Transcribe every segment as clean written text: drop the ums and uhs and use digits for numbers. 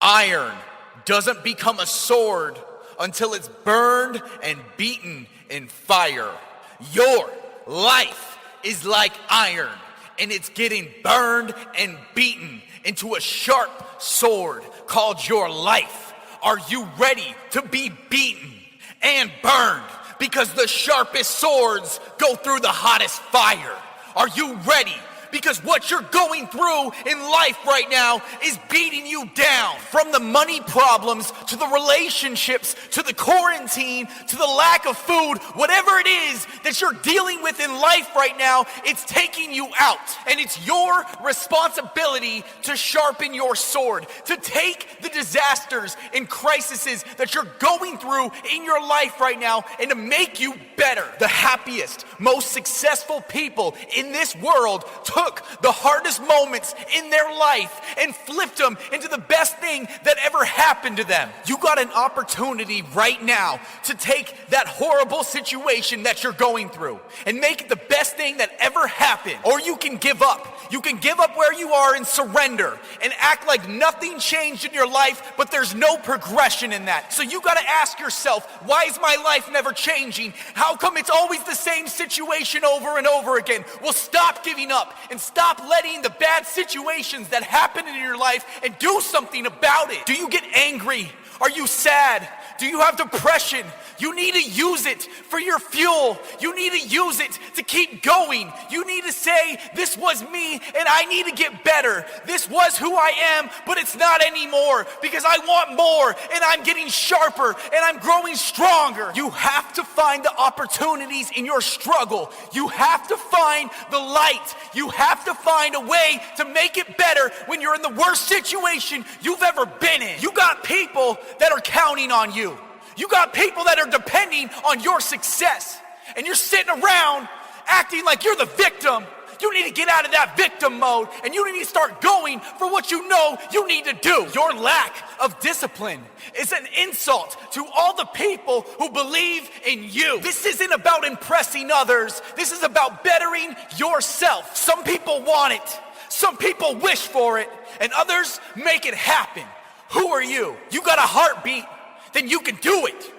Iron doesn't become a sword until it's burned and beaten in fire. Your life is like iron, and it's getting burned and beaten into a sharp sword called your life. Are you ready to be beaten and burned? Because the sharpest swords go through the hottest fire. Are you ready? Because what you're going through in life right now is beating you down. From the money problems, to the relationships, to the quarantine, to the lack of food, whatever it is that you're dealing with in life right now, it's taking you out. And it's your responsibility to sharpen your sword, to take the disasters and crises that you're going through in your life right now and to make you better. The happiest, most successful people in this world took the hardest moments in their life and flipped them into the best thing that ever happened to them. You got an opportunity right now to take that horrible situation that you're going through and make it the best thing that ever happened. Or you can give up. You can give up where you are and surrender and act like nothing changed in your life, but there's no progression in that. So you gotta ask yourself, why is my life never changing? How come it's always the same situation over and over again? Well, stop giving up and stop letting the bad situations that happen in your life and do something about it. Do you get angry? Are you sad? Do you have depression? You need to use it for your fuel. You need to use it to keep going. You need to say, this was me and I need to get better. This was who I am, but it's not anymore because I want more and I'm getting sharper and I'm growing stronger. You have to find the opportunities in your struggle. You have to find the light. You have to find a way to make it better when you're in the worst situation you've ever been in. You got people that are counting on you. You got people that are depending on your success, and you're sitting around acting like you're the victim. You need to get out of that victim mode, and you need to start going for what you know you need to do. Your lack of discipline is an insult to all the people who believe in you. This isn't about impressing others. This is about bettering yourself. Some people want it. Some people wish for it, and others make it happen. Who are you? You got a heartbeat. Then you can do it.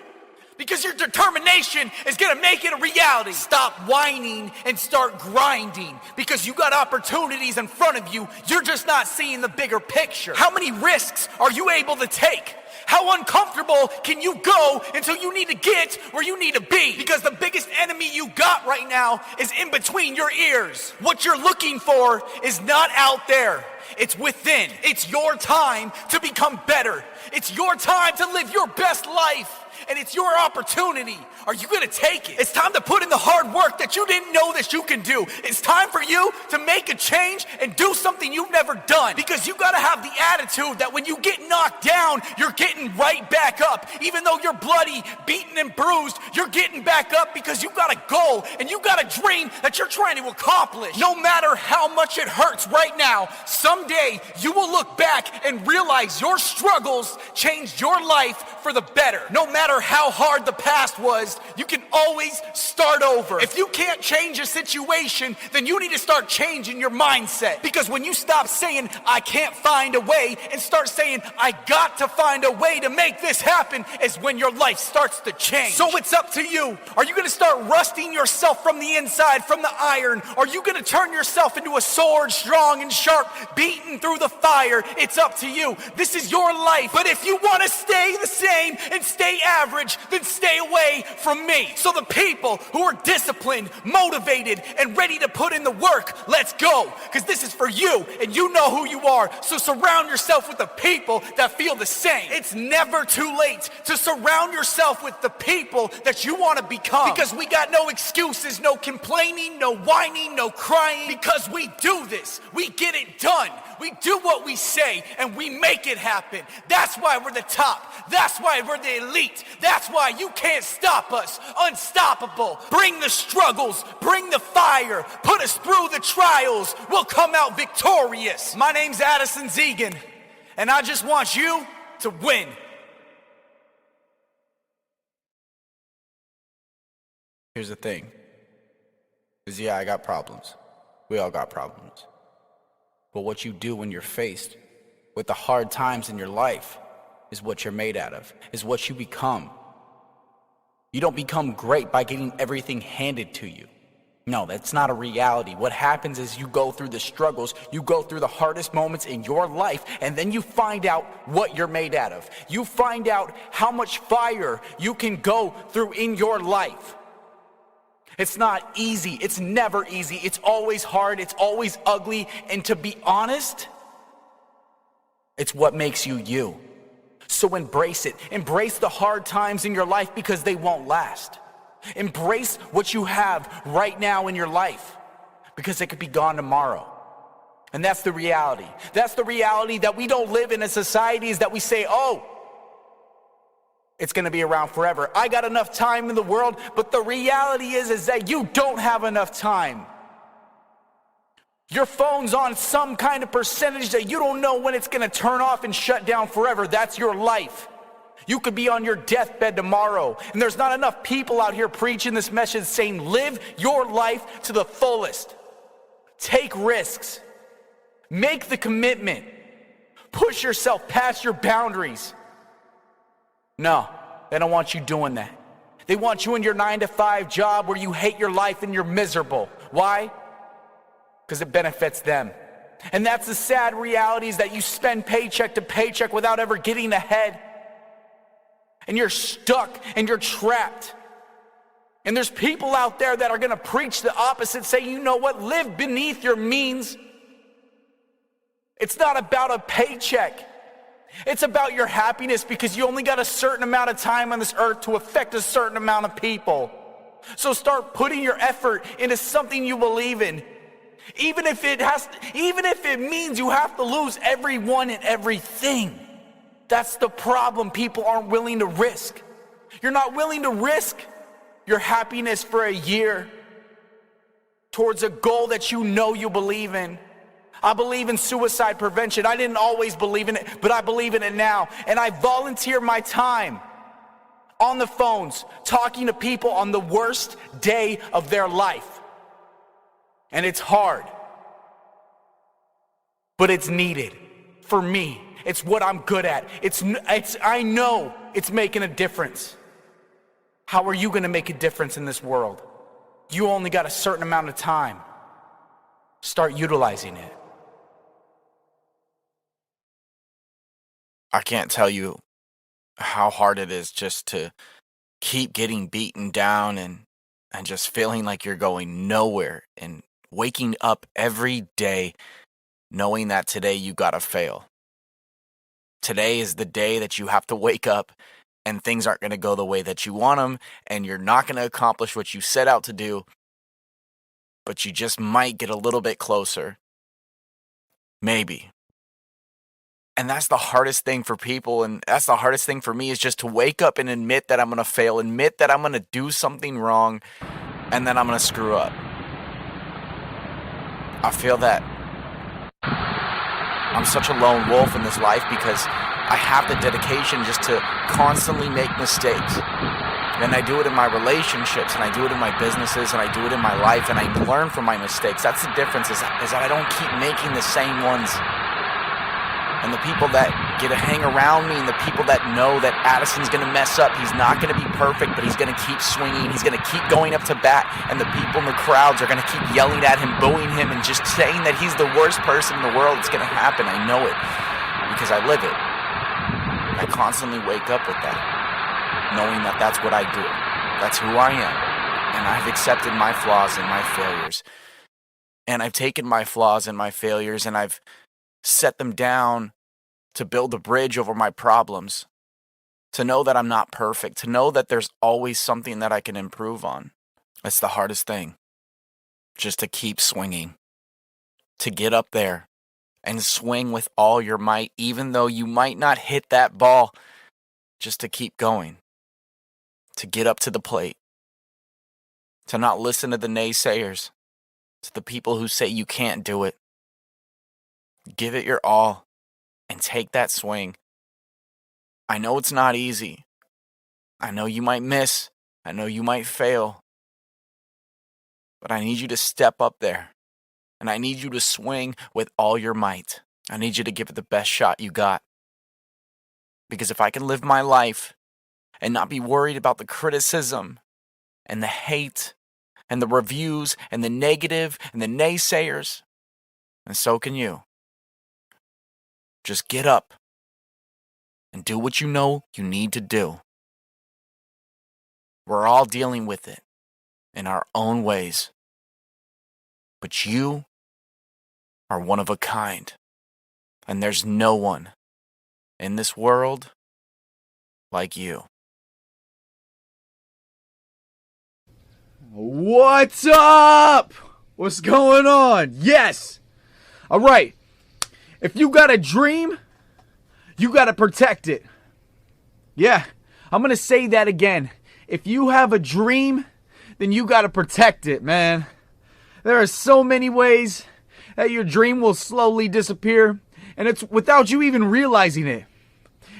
Because your determination is gonna make it a reality. Stop whining and start grinding. Because you got opportunities in front of you, you're just not seeing the bigger picture. How many risks are you able to take? How uncomfortable can you go until you need to get where you need to be? Because the biggest enemy you got right now is in between your ears. What you're looking for is not out there. It's within. It's your time to become better. It's your time to live your best life. And it's your opportunity. Are you gonna take it? It's time to put in the hard work that you didn't know that you can do. It's time for you to make a change and do something you've never done. Because you gotta have the attitude that when you get knocked down, you're getting right back up. Even though you're bloody, beaten, and bruised, you're getting back up because you got a goal and you got a dream that you're trying to accomplish. No matter how much it hurts right now, someday you will look back and realize your struggles changed your life for the better. No matter how hard the past was, you can always start over. If you can't change a situation, then you need to start changing your mindset. Because when you stop saying, I can't find a way, and start saying, I got to find a way to make this happen, is when your life starts to change. So it's up to you. Are you gonna start rusting yourself from the inside, from the iron? Are you gonna turn yourself into a sword, strong and sharp, beaten through the fire? It's up to you. This is your life. But if you wanna stay the same and stay average, then stay away from me. So the people who are disciplined, motivated, and ready to put in the work, let's go. Because this is for you, and you know who you are. So surround yourself with the people that feel the same. It's never too late to surround yourself with the people that you want to become. Because we got no excuses, no complaining, no whining, no crying. Because we do this. We get it done. We do what we say, and we make it happen. That's why we're the top. That's why we're the elite. That's why you can't stop us. Unstoppable. Bring the struggles. Bring the fire. Put us through the trials. We'll come out victorious. My name's Addison Zegan, and I just want you to win. Here's the thing. Is yeah, I got problems. We all got problems. But what you do when you're faced with the hard times in your life is what you're made out of, is what you become. You don't become great by getting everything handed to you. No, that's not a reality. What happens is you go through the struggles, you go through the hardest moments in your life, and then you find out what you're made out of. You find out how much fire you can go through in your life. It's not easy. It's never easy. It's always hard. It's always ugly. And to be honest, it's what makes you you. So embrace it. Embrace the hard times in your life because they won't last. Embrace what you have right now in your life because it could be gone tomorrow. And that's the reality. That's the reality that we don't live in a society is that we say, oh, it's going to be around forever. I got enough time in the world, but the reality is that you don't have enough time. Your phone's on some kind of percentage that you don't know when it's going to turn off and shut down forever. That's your life. You could be on your deathbed tomorrow, and there's not enough people out here preaching this message saying, live your life to the fullest. Take risks. Make the commitment. Push yourself past your boundaries. No, they don't want you doing that. They want you in your 9-to-5 job where you hate your life and you're miserable. Why? Because it benefits them. And that's the sad reality is that you spend paycheck to paycheck without ever getting ahead. And you're stuck and you're trapped. And there's people out there that are going to preach the opposite, say, you know what, live beneath your means. It's not about a paycheck. It's about your happiness because you only got a certain amount of time on this earth to affect a certain amount of people. So start putting your effort into something you believe in. Even if it means you have to lose everyone and everything. That's the problem people aren't willing to risk. You're not willing to risk your happiness for a year towards a goal that you know you believe in. I believe in suicide prevention. I didn't always believe in it, but I believe in it now. And I volunteer my time on the phones, talking to people on the worst day of their life. And it's hard, but it's needed for me. It's what I'm good at. I know it's making a difference. How are you going to make a difference in this world? You only got a certain amount of time. Start utilizing it. I can't tell you how hard it is just to keep getting beaten down and just feeling like you're going nowhere and waking up every day knowing that today you gotta fail. Today is the day that you have to wake up and things aren't going to go the way that you want them and you're not going to accomplish what you set out to do, but you just might get a little bit closer. Maybe. And that's the hardest thing for people, and that's the hardest thing for me is just to wake up and admit that I'm going to fail, admit that I'm going to do something wrong, and then I'm going to screw up. I feel that I'm such a lone wolf in this life because I have the dedication just to constantly make mistakes. And I do it in my relationships, and I do it in my businesses, and I do it in my life, and I learn from my mistakes. That's the difference, is that I don't keep making the same ones. And the people that get to hang around me and the people that know that Addison's going to mess up, he's not going to be perfect, but he's going to keep swinging, he's going to keep going up to bat, and the people in the crowds are going to keep yelling at him, booing him, and just saying that he's the worst person in the world. It's going to happen. I know it because I live it. I constantly wake up with that, knowing that that's what I do. That's who I am. And I've accepted my flaws and my failures. And I've taken my flaws and my failures and I've set them down to build a bridge over my problems, to know that I'm not perfect, to know that there's always something that I can improve on. That's the hardest thing, just to keep swinging, to get up there and swing with all your might, even though you might not hit that ball, just to keep going, to get up to the plate, to not listen to the naysayers, to the people who say you can't do it. Give it your all and take that swing. I know it's not easy. I know you might miss. I know you might fail. But I need you to step up there. And I need you to swing with all your might. I need you to give it the best shot you got. Because if I can live my life and not be worried about the criticism and the hate and the reviews and the negative and the naysayers, and so can you. Just get up and do what you know you need to do. We're all dealing with it in our own ways. But you are one of a kind. And there's no one in this world like you. What's up? What's going on? Yes. All right. If you got a dream, you got to protect it. Yeah, I'm going to say that again. If you have a dream, then you got to protect it, man. There are so many ways that your dream will slowly disappear, and it's without you even realizing it.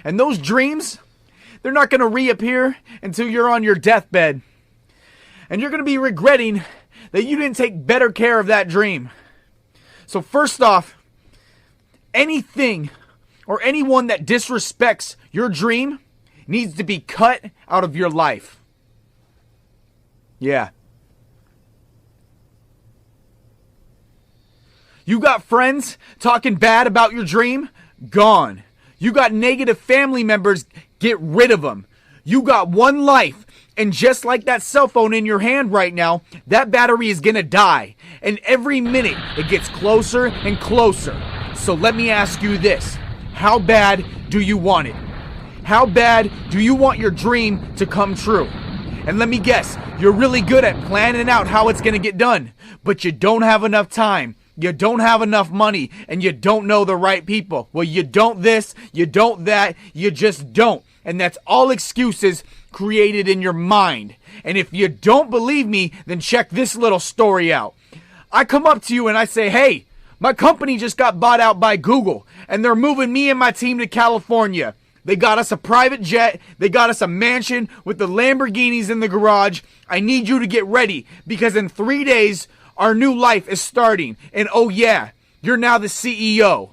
And those dreams, they're not going to reappear until you're on your deathbed. And you're going to be regretting that you didn't take better care of that dream. So first off, anything or anyone that disrespects your dream needs to be cut out of your life. Yeah. You got friends talking bad about your dream? Gone. You got negative family members? Get rid of them. You got one life, and just like that cell phone in your hand right now, that battery is gonna die. And every minute, it gets closer and closer. So let me ask you this. How bad do you want it? How bad do you want your dream to come true? And let me guess, you're really good at planning out how it's gonna get done, but you don't have enough time. You don't have enough money, and you don't know the right people. Well, you don't this, you don't that, you just don't. And that's all excuses created in your mind. And if you don't believe me, then check this little story out. I come up to you and I say, hey, my company just got bought out by Google, and they're moving me and my team to California. They got us a private jet. They got us a mansion with the Lamborghinis in the garage. I need you to get ready, because in 3 days, our new life is starting. And oh yeah, you're now the CEO.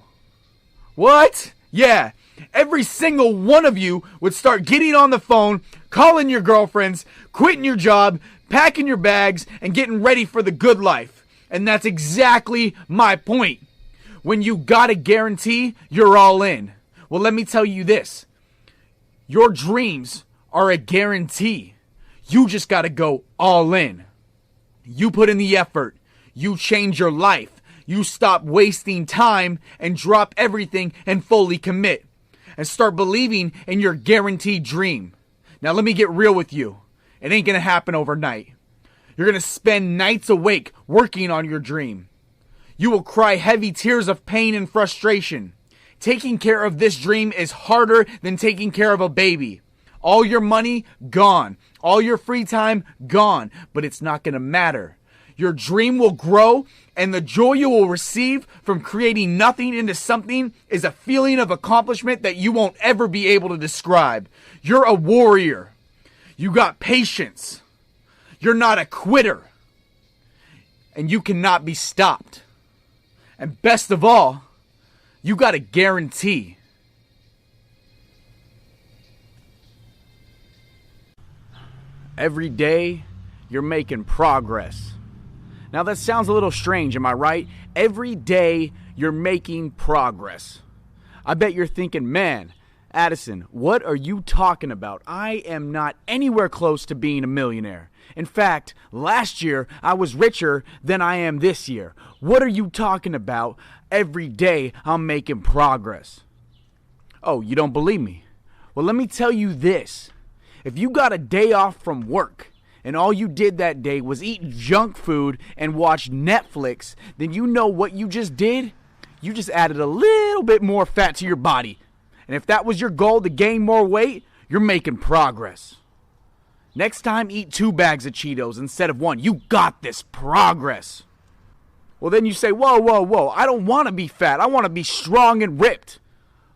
What? Yeah. Every single one of you would start getting on the phone, calling your girlfriends, quitting your job, packing your bags, and getting ready for the good life. And that's exactly my point. When you got a guarantee, you're all in. Well, let me tell you this. Your dreams are a guarantee. You just got to go all in. You put in the effort. You change your life. You stop wasting time and drop everything and fully commit. And start believing in your guaranteed dream. Now let me get real with you. It ain't gonna happen overnight. You're gonna spend nights awake working on your dream. You will cry heavy tears of pain and frustration. Taking care of this dream is harder than taking care of a baby. All your money, gone. All your free time, gone. But it's not gonna matter. Your dream will grow, and the joy you will receive from creating nothing into something is a feeling of accomplishment that you won't ever be able to describe. You're a warrior. You got patience. You're not a quitter. And you cannot be stopped. And best of all, you got a guarantee. Every day, you're making progress. Now that sounds a little strange, am I right? Every day you're making progress. I bet you're thinking, man, Addison, what are you talking about? I am not anywhere close to being a millionaire. In fact, last year I was richer than I am this year. What are you talking about? Every day I'm making progress. Oh, you don't believe me? Well, let me tell you this. If you got a day off from work, and all you did that day was eat junk food and watch Netflix, then you know what you just did? You just added a little bit more fat to your body. And if that was your goal, to gain more weight, you're making progress. Next time, eat 2 bags of Cheetos instead of 1. You got this. Progress. Well, then you say, whoa, I don't want to be fat. I want to be strong and ripped.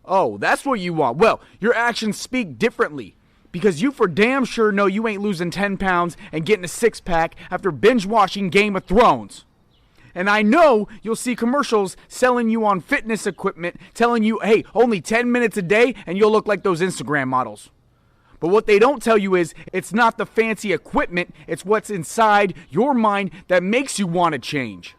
Oh, that's what you want. Well, your actions speak differently. Because you for damn sure know you ain't losing 10 pounds and getting a 6-pack after binge watching Game of Thrones. And I know you'll see commercials selling you on fitness equipment, telling you, hey, only 10 minutes a day and you'll look like those Instagram models. But what they don't tell you is it's not the fancy equipment, it's what's inside your mind that makes you want to change.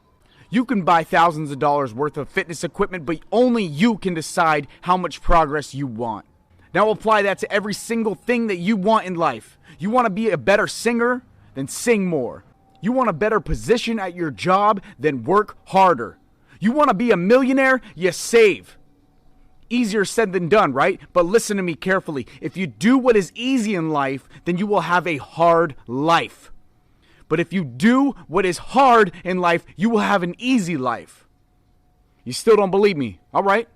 You can buy thousands of dollars worth of fitness equipment, but only you can decide how much progress you want. Now apply that to every single thing that you want in life. You want to be a better singer? Then sing more. You want a better position at your job? Then work harder. You want to be a millionaire? You save. Easier said than done, right? But listen to me carefully. If you do what is easy in life, then you will have a hard life. But if you do what is hard in life, you will have an easy life. You still don't believe me? All right.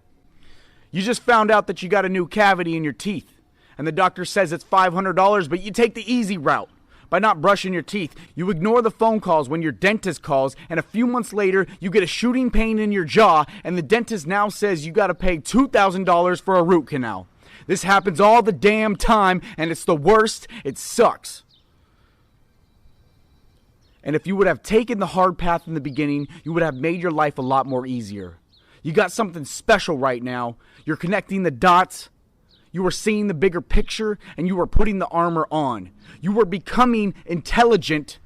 You just found out that you got a new cavity in your teeth, and the doctor says it's $500, but you take the easy route. By not brushing your teeth, you ignore the phone calls when your dentist calls, and a few months later, you get a shooting pain in your jaw, and the dentist now says you gotta pay $2,000 for a root canal. This happens all the damn time, and it's the worst. It sucks. And if you would have taken the hard path in the beginning, you would have made your life a lot more easier. You got something special right now. You're connecting the dots. You are seeing the bigger picture, and you are putting the armor on. You are becoming intelligent.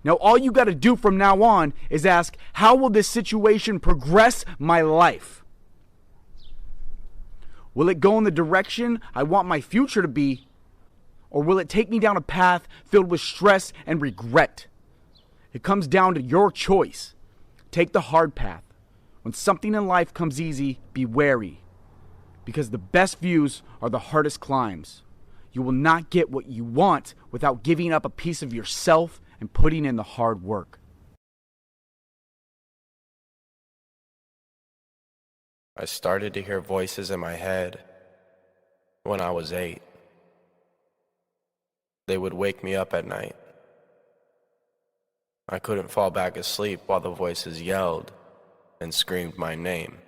Now all you got to do from now on is ask, how will this situation progress my life? Will it go in the direction I want my future to be? Or will it take me down a path filled with stress and regret? It comes down to your choice. Take the hard path. When something in life comes easy, be wary. Because the best views are the hardest climbs. You will not get what you want without giving up a piece of yourself and putting in the hard work. I started to hear voices in my head when I was 8. They would wake me up at night. I couldn't fall back asleep while the voices yelled and screamed my name.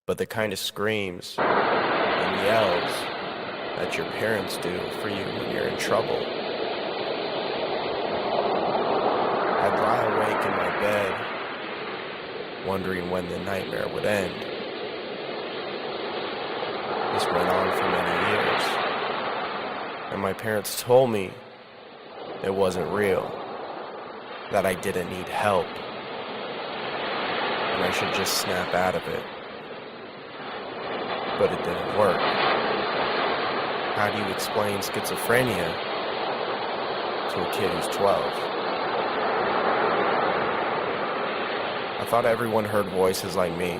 But the kind of screams and yells that your parents do for you when you're in trouble. I'd lie awake in my bed, wondering when the nightmare would end. This went on for many years, and my parents told me it wasn't real, that I didn't need help, and I should just snap out of it. But it didn't work. How do you explain schizophrenia to a kid who's 12? I thought everyone heard voices like me.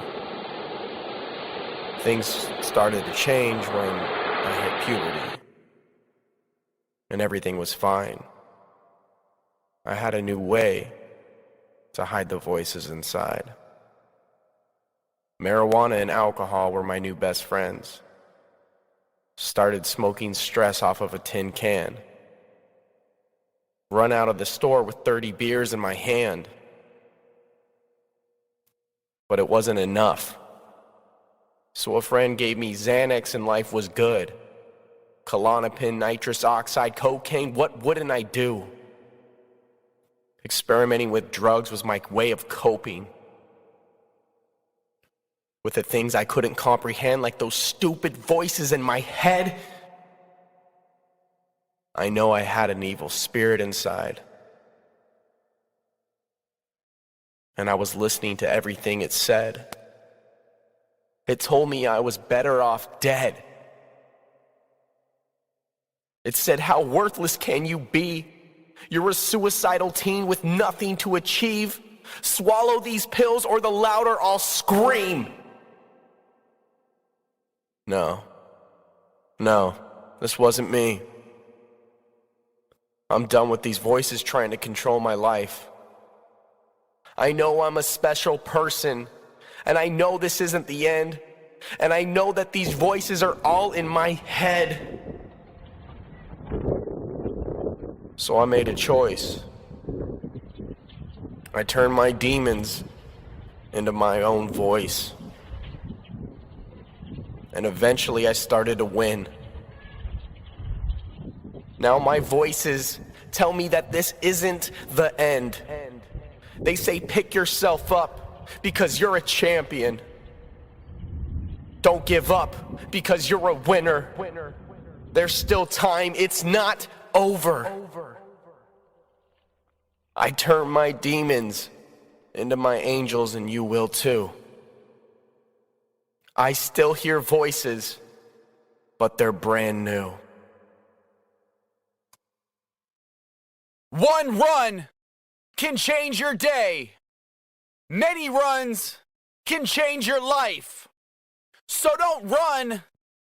Things started to change when I hit puberty, and everything was fine. I had a new way to hide the voices inside. Marijuana and alcohol were my new best friends. Started smoking stress off of a tin can. Run out of the store with 30 beers in my hand. But it wasn't enough. So a friend gave me Xanax and life was good. Klonopin, nitrous oxide, cocaine, what wouldn't I do? Experimenting with drugs was my way of coping with the things I couldn't comprehend, like those stupid voices in my head. I know I had an evil spirit inside, and I was listening to everything it said. It told me I was better off dead. It said, how worthless can you be? You're a suicidal teen with nothing to achieve. Swallow these pills or the louder I'll scream. No, this wasn't me. I'm done with these voices trying to control my life. I know I'm a special person, and I know this isn't the end, and I know that these voices are all in my head. So I made a choice. I turned my demons into my own voice. And eventually I started to win. Now my voices tell me that this isn't the end. They say pick yourself up because you're a champion. Don't give up because you're a winner. There's still time. It's not over. I turn my demons into my angels, and you will too. I still hear voices, but they're brand new. One run can change your day. Many runs can change your life. So don't run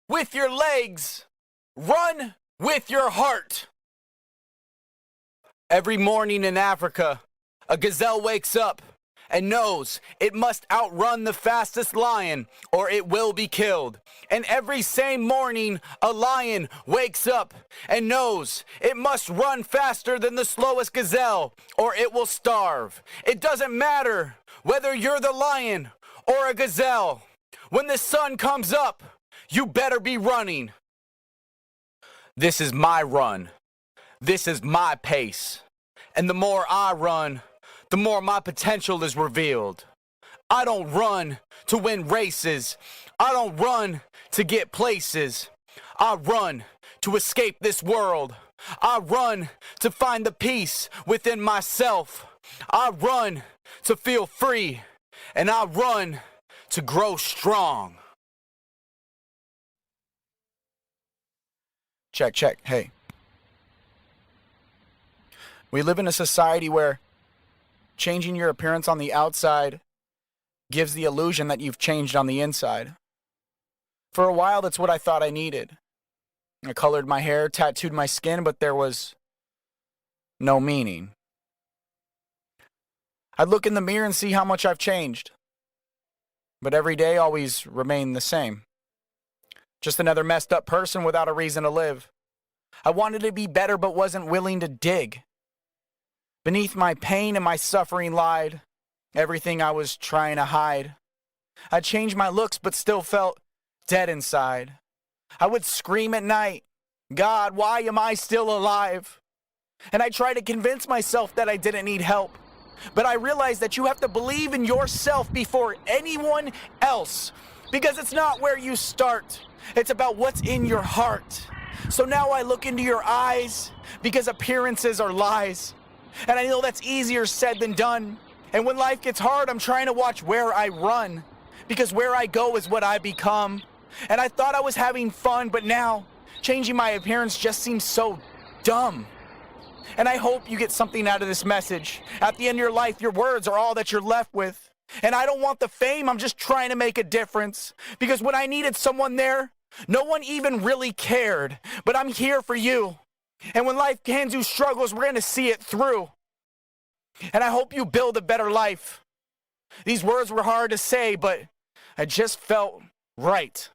with your legs. Run with your heart. Every morning in Africa, a gazelle wakes up and knows it must outrun the fastest lion or it will be killed. And every same morning, a lion wakes up and knows it must run faster than the slowest gazelle or it will starve. It doesn't matter whether you're the lion or a gazelle. When the sun comes up, you better be running. This is my run. This is my pace. And the more I run, the more my potential is revealed. I don't run to win races. I don't run to get places. I run to escape this world. I run to find the peace within myself. I run to feel free. And I run to grow strong. Check, check. Hey. We live in a society where changing your appearance on the outside gives the illusion that you've changed on the inside. For a while, that's what I thought I needed. I colored my hair, tattooed my skin, but there was no meaning. I'd look in the mirror and see how much I've changed. But every day always remained the same. Just another messed up person without a reason to live. I wanted to be better but wasn't willing to dig. Beneath my pain and my suffering lied everything I was trying to hide. I changed my looks but still felt dead inside. I would scream at night, God, why am I still alive? And I tried to convince myself that I didn't need help. But I realized that you have to believe in yourself before anyone else. Because it's not where you start. It's about what's in your heart. So now I look into your eyes because appearances are lies. And I know that's easier said than done. And when life gets hard, I'm trying to watch where I run. Because where I go is what I become. And I thought I was having fun, but now changing my appearance just seems so dumb. And I hope you get something out of this message. At the end of your life, your words are all that you're left with. And I don't want the fame, I'm just trying to make a difference. Because when I needed someone there, no one even really cared. But I'm here for you. And when life hands you struggles, we're going to see it through. And I hope you build a better life. These words were hard to say, but I just felt right.